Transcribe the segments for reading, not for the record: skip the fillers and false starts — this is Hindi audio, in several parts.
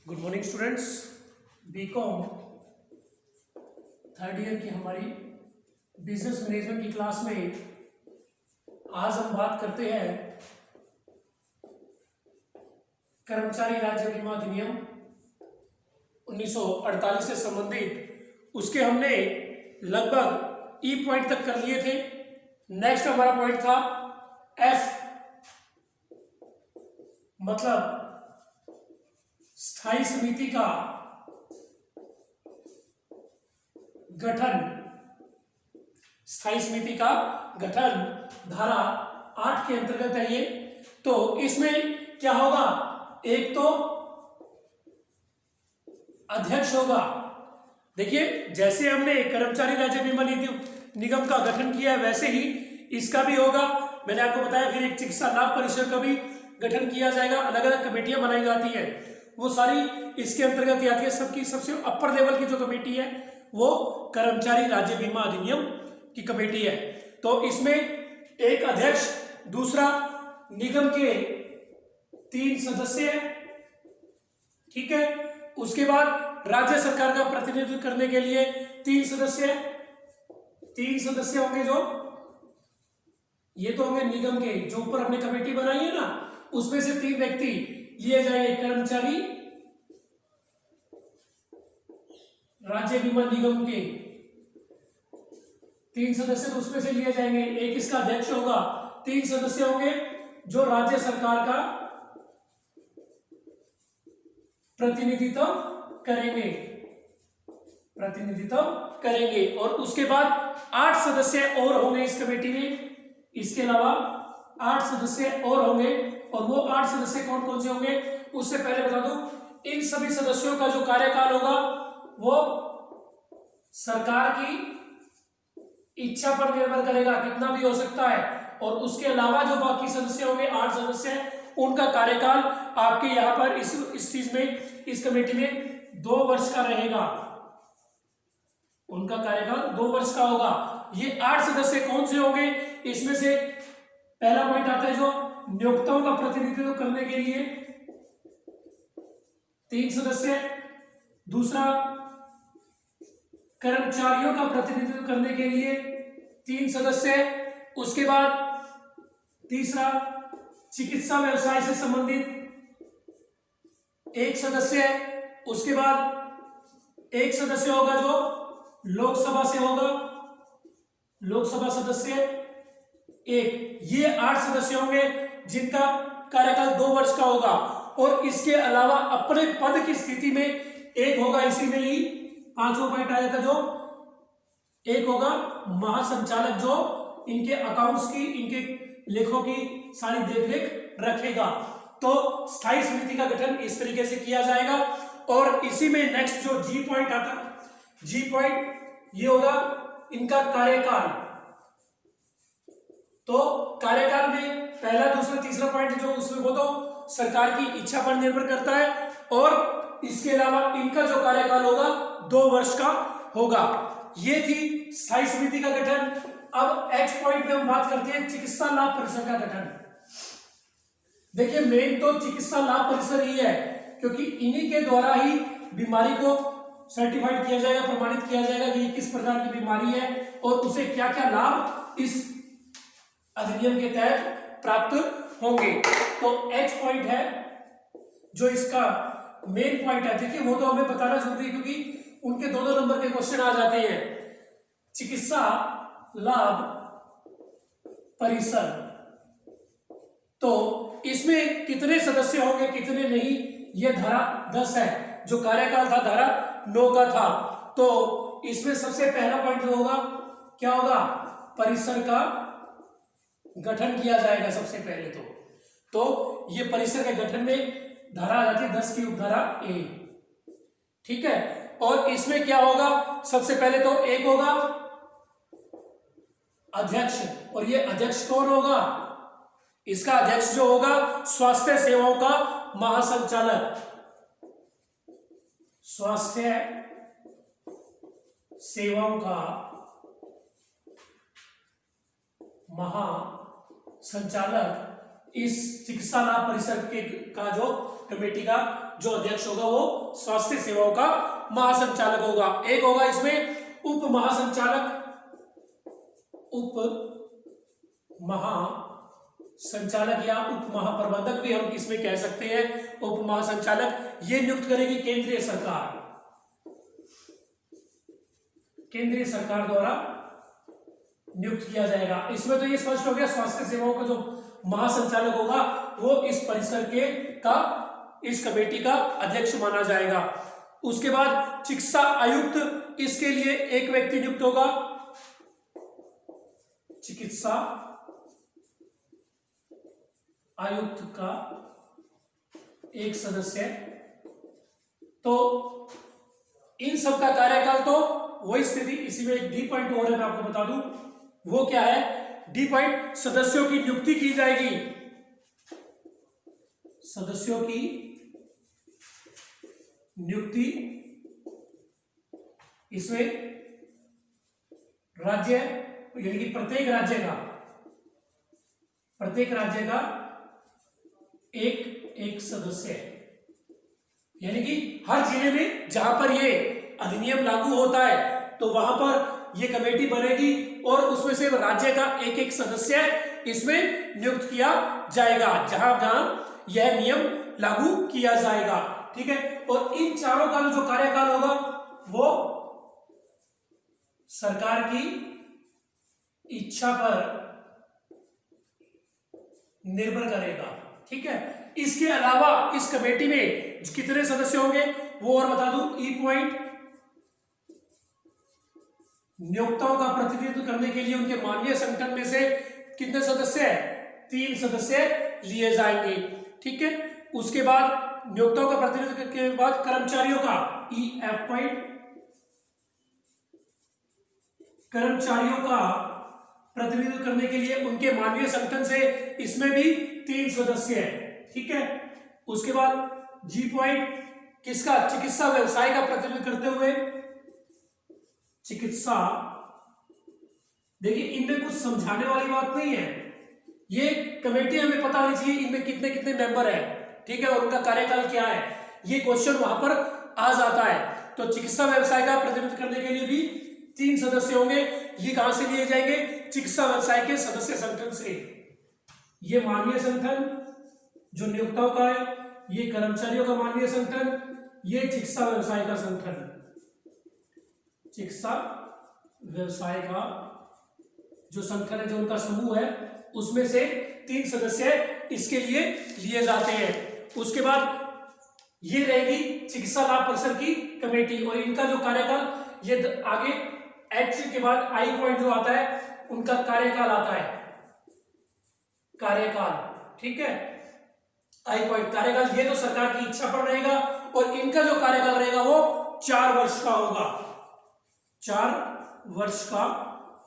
Good morning students. BCom third year की हमारी बिजनेस मैनेजमेंट की क्लास में आज हम बात करते हैं कर्मचारी राज्य बीमा अधिनियम 1948 से संबंधित उसके हमने लगभग ई पॉइंट तक कर लिए थे। नेक्स्ट हमारा पॉइंट था एफ, मतलब स्थायी समिति का गठन। स्थायी समिति का गठन धारा 8 के अंतर्गत है ये। तो इसमें क्या होगा, एक तो अध्यक्ष होगा। देखिए, जैसे हमने कर्मचारी राज्य बीमा निगम का गठन किया है वैसे ही इसका भी होगा। मैंने आपको बताया, फिर एक चिकित्सा लाभ परिषद का भी गठन किया जाएगा। अलग अलग कमेटियां बनाई जाती है, वो सारी इसके अंतर्गत आती है। सबकी सबसे अपर लेवल की जो कमेटी है वो कर्मचारी राज्य बीमा अधिनियम की कमेटी है। तो इसमें एक अध्यक्ष, दूसरा निगम के 3 सदस्य, ठीक है। उसके बाद राज्य सरकार का प्रतिनिधित्व करने के लिए 3 सदस्य होंगे। जो ये तो होंगे निगम के, जो ऊपर हमने कमेटी बनाई है ना, उसमें से 3 व्यक्ति लिए जाएंगे। कर्मचारी राज्य बीमा निगम के 3 सदस्य तो उसमें से लिए जाएंगे। एक इसका अध्यक्ष होगा, 3 सदस्य होंगे जो राज्य सरकार का प्रतिनिधित्व करेंगे। और उसके बाद 8 सदस्य और होंगे इस कमेटी में। इसके अलावा 8 सदस्य और होंगे, और वो 8 सदस्य कौन कौन से होंगे उससे पहले बता दूं, इन सभी सदस्यों का जो कार्यकाल होगा वो सरकार की इच्छा पर निर्भर करेगा, कितना भी हो सकता है। और उसके अलावा जो बाकी सदस्य होंगे, 8 सदस्य, उनका कार्यकाल आपके यहाँ पर इस चीज में, इस कमेटी में 2 वर्ष का रहेगा। उनका कार्यकाल 2 वर्ष का होगा। ये 8 सदस्य कौन से होंगे, इसमें से पहला पॉइंट आता है जो नियोक्ताओं का प्रतिनिधित्व करने के लिए 3 सदस्य, दूसरा कर्मचारियों का प्रतिनिधित्व करने के लिए 3 सदस्य, उसके बाद तीसरा चिकित्सा व्यवसाय से संबंधित 1 सदस्य, उसके बाद 1 सदस्य होगा जो लोकसभा से होगा, लोकसभा सदस्य 1। ये 8 सदस्य होंगे जिनका कार्यकाल 2 वर्ष का होगा। और इसके अलावा अपने पद की स्थिति में एक होगा, इसी में ही 5वां पॉइंट आ जाता, जो एक होगा महासंचालक, जो इनके अकाउंट्स की, इनके लेखों की सारी देखरेख रखेगा। तो स्थायी समिति का गठन इस तरीके से किया जाएगा। और इसी में नेक्स्ट जो जी पॉइंट आता है, जी पॉइंट ये होगा इनका कार्यकाल। तो कार्यकाल में पहला, दूसरा, तीसरा पॉइंट जो उसमें वो तो सरकार की इच्छा पर निर्भर करता है। और इसके अलावा इनका जो कार्यकाल होगा 2 वर्ष का होगा। ये थी स्थायी समिति का गठन। अब एच पॉइंट में हम बात करते हैं चिकित्सा लाभ परिषद का गठन। देखिए, मेन तो चिकित्सा लाभ परिषद ही है, क्योंकि इन्हीं के द्वारा ही बीमारी को सर्टिफाइड किया जाएगा, प्रमाणित किया जाएगा कि ये किस प्रकार की बीमारी है और उसे क्या क्या लाभ इस अधिनियम के तहत प्राप्त होंगे। तो एच पॉइंट है जो इसका मेन पॉइंट है। देखिए, वो तो हमें बताना जरूरी है क्योंकि उनके 2-2 नंबर के क्वेश्चन आ जाते हैं। चिकित्सा लाभ परिषद, तो इसमें कितने सदस्य होंगे, कितने नहीं, ये धारा 10 है। जो कार्यकाल था धारा 9 का था। तो इसमें सबसे पहला पॉइंट जो होगा, क्या होगा, परिसर का गठन किया जाएगा सबसे पहले। तो ये परिसर के गठन में धारा आ जाती है 10 की उपधारा ए, ठीक है। और इसमें क्या होगा, सबसे पहले तो एक होगा अध्यक्ष, और ये अध्यक्ष कौन होगा, इसका अध्यक्ष जो होगा स्वास्थ्य सेवाओं का महासंचालक, स्वास्थ्य सेवाओं का महासंचालक इस चिकित्सा लाभ परिषद के का जो कमेटी का जो अध्यक्ष होगा वो स्वास्थ्य सेवाओं का महासंचालक होगा। एक होगा इसमें उप महासंचालक या उप महाप्रबंधक भी हम इसमें कह सकते हैं। उप महासंचालक ये नियुक्त करेगी केंद्रीय सरकार द्वारा नियुक्त किया जाएगा। इसमें तो ये स्पष्ट हो गया, स्वास्थ्य सेवाओं का जो महासंचालक होगा वो इस परिसर इस कमेटी का अध्यक्ष माना जाएगा। उसके बाद चिकित्सा आयुक्त, इसके लिए एक व्यक्ति नियुक्त होगा, चिकित्सा आयुक्त का एक सदस्य। तो इन सब का कार्यकाल तो वही स्थिति, इसी में एक डी पॉइंट और है, मैं आपको बता दूं वो क्या है। डी पॉइंट, सदस्यों की नियुक्ति की जाएगी, सदस्यों की नियुक्ति इसमें राज्य यानी कि प्रत्येक राज्य का एक सदस्य है, यानी कि हर जिले में जहां पर ये अधिनियम लागू होता है तो वहां पर ये कमेटी बनेगी और उसमें से राज्य का एक सदस्य इसमें नियुक्त किया जाएगा जहां जहां यह नियम लागू किया जाएगा। ठीक है, और इन चारों का जो कार्यकाल होगा वो सरकार की इच्छा पर निर्भर करेगा। ठीक है, इसके अलावा इस कमेटी में कितने सदस्य होंगे वो और बता दूं। ई पॉइंट, नियोक्ताओं का प्रतिनिधित्व करने के लिए उनके मानवीय संगठन में से कितने सदस्य हैं? 3 सदस्य लिए जाएंगे। ठीक है, उसके बाद नियोक्ताओं का प्रतिनिधित्व के बाद कर्मचारियों का ई एफ पॉइंट, कर्मचारियों का प्रतिनिधित्व करने के लिए उनके मानवीय संगठन से इसमें भी 3 सदस्य हैं। ठीक है, उसके बाद जी पॉइंट, किसका? चिकित्सा व्यवसाय का प्रतिनिधित्व करते हुए चिकित्सा। देखिए इनमें कुछ समझाने वाली बात नहीं है, ये कमेटी हमें पता होनी चाहिए इनमें कितने कितने मेंबर है। ठीक है, और उनका कार्यकाल क्या है, ये क्वेश्चन वहां पर आ जाता है। तो चिकित्सा व्यवसाय का प्रतिनिधित्व करने के लिए भी 3 सदस्य होंगे। ये कहां से लिए जाएंगे? चिकित्सा व्यवसाय के सदस्य संगठन से। ये मानवीय संगठन जो नियोक्ताओं का है, ये कर्मचारियों का मानवीय संगठन, ये चिकित्सा व्यवसाय का संगठन, चिकित्सा व्यवसाय का जो संगठन है, जो उनका समूह है, उसमें से 3 सदस्य इसके लिए लिए जाते हैं। उसके बाद ये रहेगी चिकित्सा लाभ परिषद की कमेटी और इनका जो कार्यकाल ये आगे एच के बाद आई पॉइंट जो आता है उनका कार्यकाल आता है, कार्यकाल। ठीक है, आई पॉइंट कार्यकाल, ये तो सरकार की इच्छा पर रहेगा और इनका जो कार्यकाल रहेगा वो 4 वर्ष का होगा, 4 वर्ष का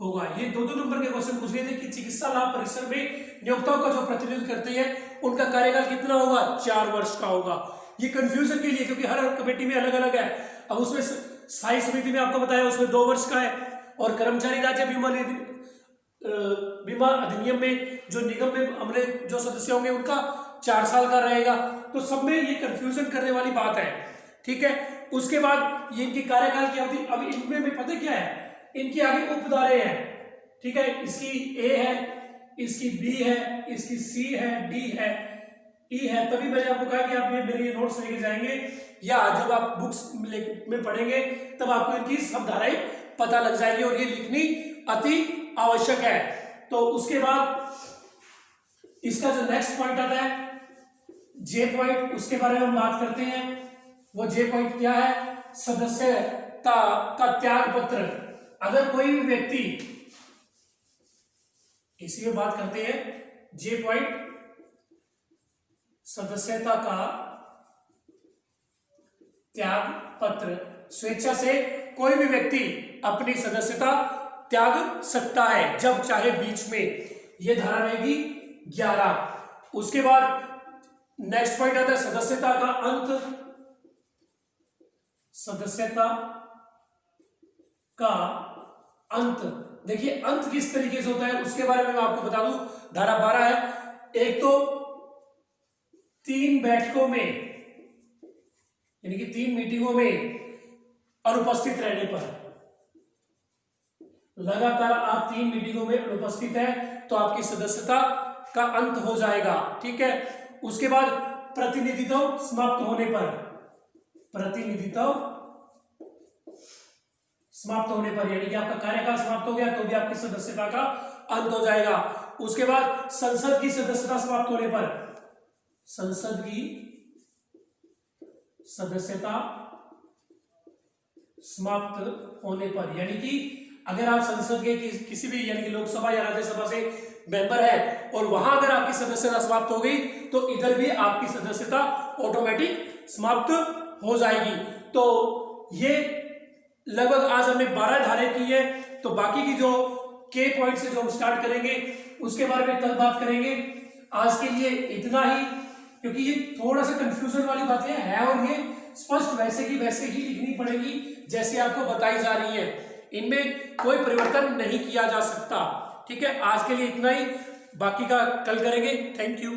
होगा। ये 2-2 नंबर के क्वेश्चन पूछ रहे थे कि चिकित्सा लाभ परिषद में नियोक्ताओं का जो प्रतिनिधित्व करते हैं उनका कार्यकाल कितना होगा? 4 वर्ष का होगा। ये कंफ्यूजन के लिए, क्योंकि हर कमेटी में अलग अलग है। अब उसमें स्थायी समिति में आपको बताया उसमें 2 वर्ष का है और कर्मचारी राज्य बीमा अधिनियम में जो निगम में हमने जो सदस्य होंगे उनका 4 साल का रहेगा। तो सब में ये कंफ्यूजन करने वाली बात है। ठीक है, उसके बाद ये इनकी कार्यकाल की अवधि, अब इनमें भी पता क्या है, इनकी आगे उपधारे हैं। ठीक है, इसकी ए है, इसकी बी है, इसकी सी है, डी है, ई है। तभी मैंने आपको कहा कि आप ये मेरे नोट्स लेके जाएंगे या जब आप बुक्स में पढ़ेंगे तब आपको इनकी सब धाराएं पता लग जाएगी और ये लिखनी अति आवश्यक है। तो उसके बाद इसका जो नेक्स्ट पॉइंट आता है जे पॉइंट, उसके बारे में हम बात करते हैं। वो जे पॉइंट क्या है? सदस्यता का त्याग पत्र। अगर कोई भी व्यक्ति, इसी में बात करते हैं जे पॉइंट, सदस्यता का त्याग पत्र। स्वेच्छा से कोई भी व्यक्ति अपनी सदस्यता त्याग सकता है जब चाहे बीच में। यह धारा रहेगी 11। उसके बाद नेक्स्ट पॉइंट आता है सदस्यता का अंत। सदस्यता का अंत, देखिए अंत किस तरीके से होता है उसके बारे में मैं आपको बता दूं। धारा 12 है। एक तो 3 बैठकों में यानी कि 3 मीटिंगों में अनुपस्थित रहने पर, लगातार आप 3 मीटिंगों में अनुपस्थित है तो आपकी सदस्यता का अंत हो जाएगा। ठीक है, उसके बाद प्रतिनिधित्व समाप्त होने पर, प्रतिनिधित्व समाप्त होने पर यानी कि आपका कार्यकाल समाप्त हो गया तो भी आपकी सदस्यता का अंत हो जाएगा। उसके बाद संसद की सदस्यता समाप्त होने पर, संसद की सदस्यता समाप्त होने पर यानी कि अगर आप संसद के किसी भी यानी कि लोकसभा या राज्यसभा से मेंबर है और वहां अगर आपकी सदस्यता समाप्त हो गई तो इधर भी आपकी सदस्यता ऑटोमेटिक समाप्त हो जाएगी। तो ये लगभग आज हमने 12 धाराएं की है, तो बाकी की जो के पॉइंट से जो हम स्टार्ट करेंगे उसके बारे में कल बात करेंगे। आज के लिए इतना ही, क्योंकि ये थोड़ा सा कंफ्यूजन वाली बातें है और ये स्पष्ट वैसे की वैसे ही लिखनी पड़ेगी जैसे आपको बताई जा रही है, इनमें कोई परिवर्तन नहीं किया जा सकता। ठीक है, आज के लिए इतना ही, बाकी का कल करेंगे। Thank you.